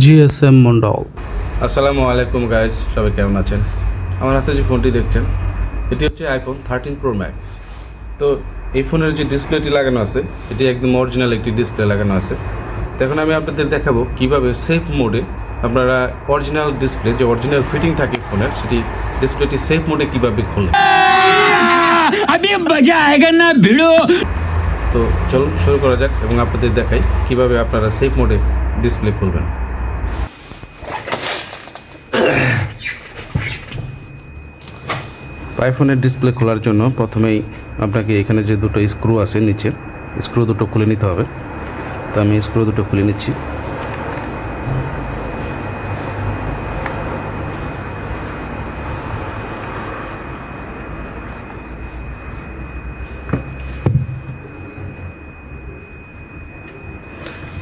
GSM Mondal. আসসালামু আলাইকুম guys, সবাই কেমন আছেন? আমার হাতে যে ফোনটি দেখছেন এটি হচ্ছে আইফোন 13 প্রো ম্যাক্স। তো এই ফোনের যে ডিসপ্লেটি লাগানো আছে এটি একদম অরিজিনাল একটি ডিসপ্লে লাগানো আছে। তো এখন আমি আপনাদের দেখাবো কিভাবে সেফ মোডে আপনারা অরিজিনাল ডিসপ্লে যে অরিজিনাল ফিটিং থাকে ফোনের সেটি ডিসপ্লেটি সেফ মোডে কীভাবে খোলেন। তো চলুন শুরু করা যাক এবং আপনাদের দেখাই কিভাবে আপনারা সেফ মোডে ডিসপ্লে খুলবেন। আইফোনের ডিসপ্লে খোলার জন্য প্রথমেই আপনাকে এখানে যে দুটো স্ক্রু আছে নিচে, স্ক্রু দুটো খুলে নিতে হবে। তো আমি স্ক্রু দুটো খুলে নিচ্ছি।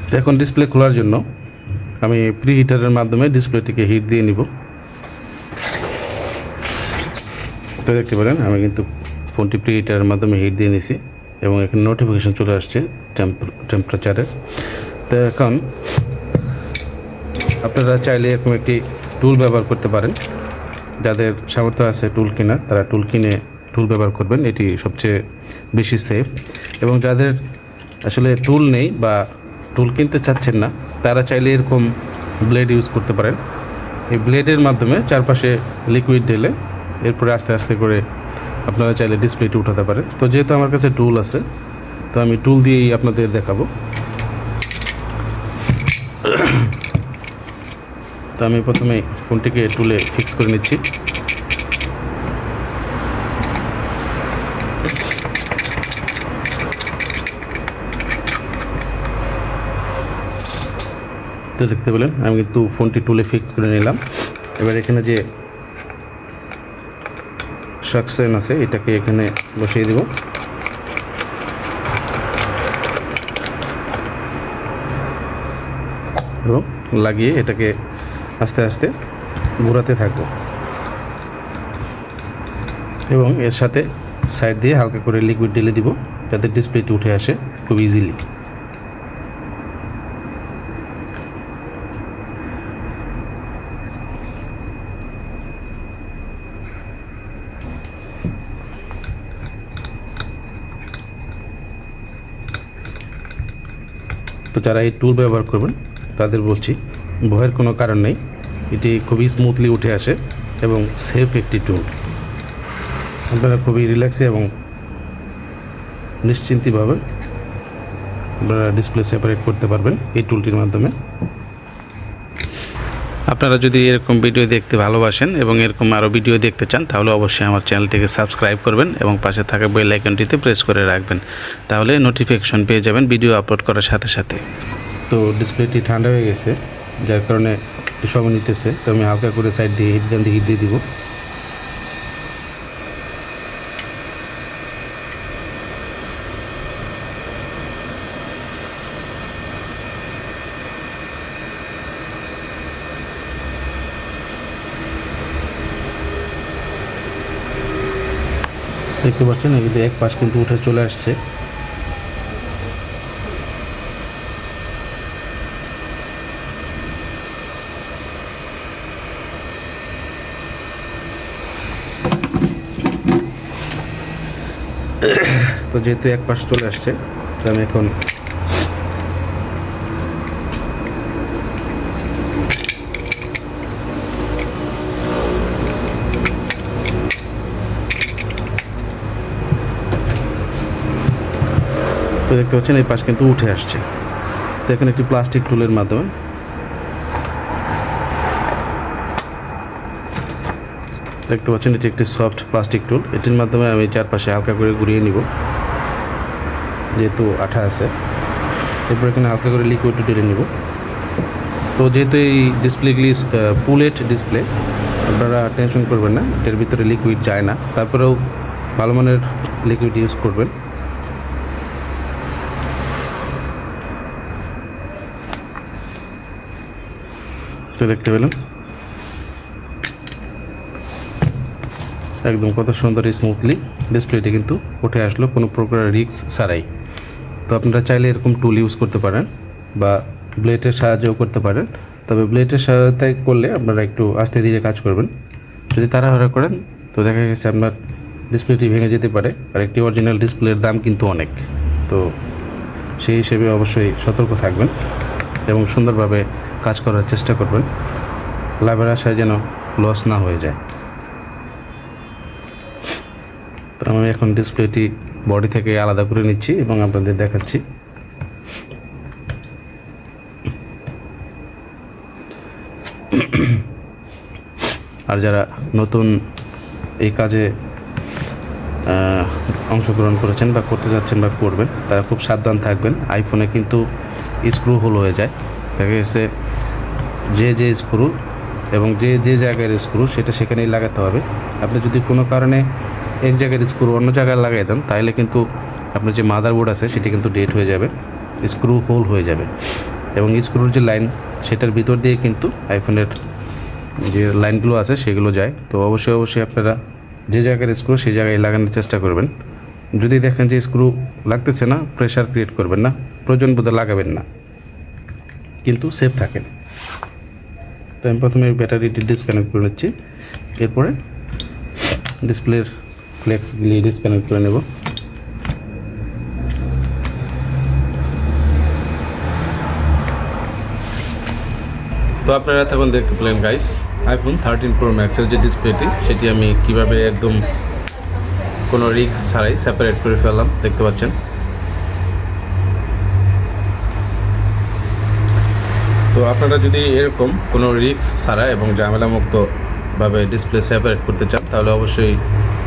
তো এখন ডিসপ্লে খোলার জন্য আমি প্রি হিটারের মাধ্যমে ডিসপ্লেটিকে হিট দিয়ে নিব। তো দেখতে পারেন আমি কিন্তু ফোনটি প্রি হিটারের মাধ্যমে হিট দিয়ে নিছি এবং এখানে নোটিফিকেশন চলে আসছে টেম্পারেচারে। তো এখন আপনারা চাইলে এরকম একটি টুল ব্যবহার করতে পারেন। যাদের সামর্থ্য আছে টুল কেনার তারা টুল কিনে টুল ব্যবহার করবেন, এটি সবচেয়ে বেশি সেফ। এবং যাদের আসলে টুল নেই বা টুল কিনতে চাচ্ছেন না তারা চাইলে এরকম ব্লেড ইউজ করতে পারেন। এই ব্লেডের মাধ্যমে চারপাশে লিকুইড ঢেলে এরপরে আস্তে আস্তে করে আপনারা চাইলে ডিসপ্লেটি উঠাতে পারেন। তো যেহেতু আমার কাছে টুল আছে তো আমি টুল দিয়েই আপনাদের দেখাবো। তো আমি প্রথমে ফোনটিকে টুলে ফিক্স করে নিচ্ছি। তো দেখতে পেলেন আমি কিন্তু ফোনটি টুলে ফিক্স করে নিলাম। এবার এখানে যে সাকশন আছে এটাকে এখানে বসিয়ে দেব এবং লাগিয়ে এটাকে আস্তে আস্তে ঘোরাতে থাকবো এবং এর সাথে সাইড দিয়ে হালকা করে লিকুইড ঢেলে দিব যাতে ডিসপ্লেটি উঠে আসে খুব ইজিলি। তো যারা এই টুল ব্যবহার করবেন তাদের বলছি ভয়ের কোনো কারণ নেই, এটি খুবই স্মুথলি উঠে আসে এবং সেফ একটি টুল। আপনারা খুবই রিল্যাক্সে এবং নিশ্চিন্তভাবে আপনারা ডিসপ্লে সেপারেট করতে পারবেন এই টুলটির মাধ্যমে। আপনারা যদি এরকম ভিডিও দেখতে ভালোবাসেন এবং এরকম আরও ভিডিও দেখতে চান তাহলে অবশ্যই আমার চ্যানেলটিকে সাবস্ক্রাইব করবেন এবং পাশে থাকা বেল আইকনটিতে প্রেস করে রাখবেন, তাহলে নোটিফিকেশন পেয়ে যাবেন ভিডিও আপলোড করার সাথে সাথে। তো ডিসপ্লেটি ঠান্ডা হয়ে গেছে যার কারণে সময় নিতেছে, তো আমি হালকা করে সাইড দিয়ে হিট দিয়ে দিব। দেখতে পাচ্ছেন এদিকে এক পাশ কিন্তু উঠে চলে আসছে। তো যেহেতু এক পাশ চলে আসছে তো আমি এখন তো দেখতে পাচ্ছেন এই পাশ কিন্তু উঠে আসছে। তো এখন একটি প্লাস্টিক টুলের মাধ্যমে দেখতে পাচ্ছেন এটি একটি সফট প্লাস্টিক টুল, এটির মাধ্যমে আমি চারপাশে হালকা করে ঘুরিয়ে নিব যেহেতু আঠা আছে। এরপর এখানে হালকা করে লিকুইড ঢেলে নিব। তো যেহেতু এই ডিসপ্লেগুলি পুলেট ডিসপ্লে আপনারা টেনশন করবেন না, এর ভিতরে লিকুইড যায় না, তারপরেও ভালো মানের লিকুইড ইউজ করবেন। তো দেখতে পেলেন একদম কত সুন্দর স্মুথলি ডিসপ্লেটি কিন্তু উঠে আসলো কোনো প্রকার রিস্ক ছাড়াই। তো আপনারা চাইলে এরকম টুল ইউজ করতে পারেন বা ব্লেডের সাহায্যও করতে পারেন। তবে ব্লেডের সহায়তায় করলে আপনারা একটু আস্তে ধীরে কাজ করবেন। যদি তাড়াহুড়া করেন তো দেখা গেছে আপনার ডিসপ্লেটি ভেঙে যেতে পারে, আর একটি অরিজিনাল ডিসপ্লের দাম কিন্তু অনেক। তো সেই হিসেবে অবশ্যই সতর্ক থাকবেন এবং সুন্দরভাবে কাজ করার চেষ্টা করবেন, লাভের আশায় যেন লস না হয়ে যায়। তো আমি এখন ডিসপ্লেটি বডি থেকে আলাদা করে নিচ্ছি এবং আপনাদের দেখাচ্ছি। আর যারা নতুন এই কাজে অংশগ্রহণ করেছেন বা করতে যাচ্ছেন বা করবেন, তারা খুব সাবধান থাকবেন। আইফোনে কিন্তু স্ক্রু হোল হয়ে যায়, দেখা গেছে যে স্ক্রু এবং যে জায়গার স্ক্রু সেটা সেখানেই লাগাতে হবে। আপনি যদি কোনো কারণে এক জায়গার স্ক্রু অন্য জায়গায় লাগাই দেন, তাহলে কিন্তু আপনার যে মাদারবোর্ড আছে সেটি কিন্তু ডেড হয়ে যাবে, স্ক্রু হোল হয়ে যাবে। এবং স্ক্রুর যে লাইন সেটার ভিতর দিয়ে কিন্তু আইফোনের যে লাইনগুলো আছে সেগুলো যায়। তো অবশ্যই আপনারা যে জায়গার স্ক্রু সেই জায়গায় লাগানোর চেষ্টা করবেন। যদি দেখেন যে স্ক্রু লাগতেছে না, প্রেশার ক্রিয়েট করবেন না, প্রয়োজন বোধে লাগাবেন না, কিন্তু সেফ থাকেন। তো আমি প্রথমে ব্যাটারিটি ডিসকানেক্ট করে নিচ্ছি, এরপরে ডিসপ্লের ফ্লেক্সগুলি ডিসকানেক্ট করে নেব। তো আপনারা তখন দেখতে পেলেন গাইস, আইফোন 13 Pro ম্যাক্সের যে ডিসপ্লেটি সেটি আমি কিভাবে একদম কোনো রিস্ক ছাড়াই সেপারেট করে ফেললাম, দেখতে পাচ্ছেন। তো আপনারা যদি এরকম কোনো রিস্ক ছাড়া এবং ঝামেলামুক্তভাবে ডিসপ্লে সেপারেট করতে চান, তাহলে অবশ্যই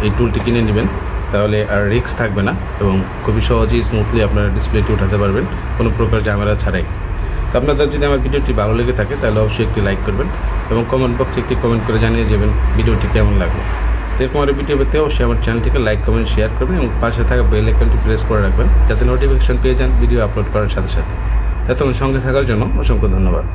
এই টুলটি কিনে নেবেন, তাহলে আর রিস্ক থাকবে না এবং খুবই সহজেই স্মুথলি আপনারা ডিসপ্লেটি উঠাতে পারবেন কোনো প্রকার ঝামেলা ছাড়াই। তো আপনাদের যদি আমার ভিডিওটি ভালো লেগে থাকে তাহলে অবশ্যই একটি লাইক করবেন এবং কমেন্ট বক্সে একটি কমেন্ট করে জানিয়ে যাবেন ভিডিওটি কেমন লাগলো। তো এরকম আরও ভিডিও পেতে অবশ্যই আমার চ্যানেলটিকে লাইক, কমেন্ট, শেয়ার করবেন এবং পাশে থাকা বেল আইকনটি প্রেস করে রাখবেন, যাতে নোটিফিকেশন পেয়ে যান ভিডিও আপলোড করার সাথে সাথে। এতক্ষণ সঙ্গে থাকার জন্য অসংখ্য ধন্যবাদ।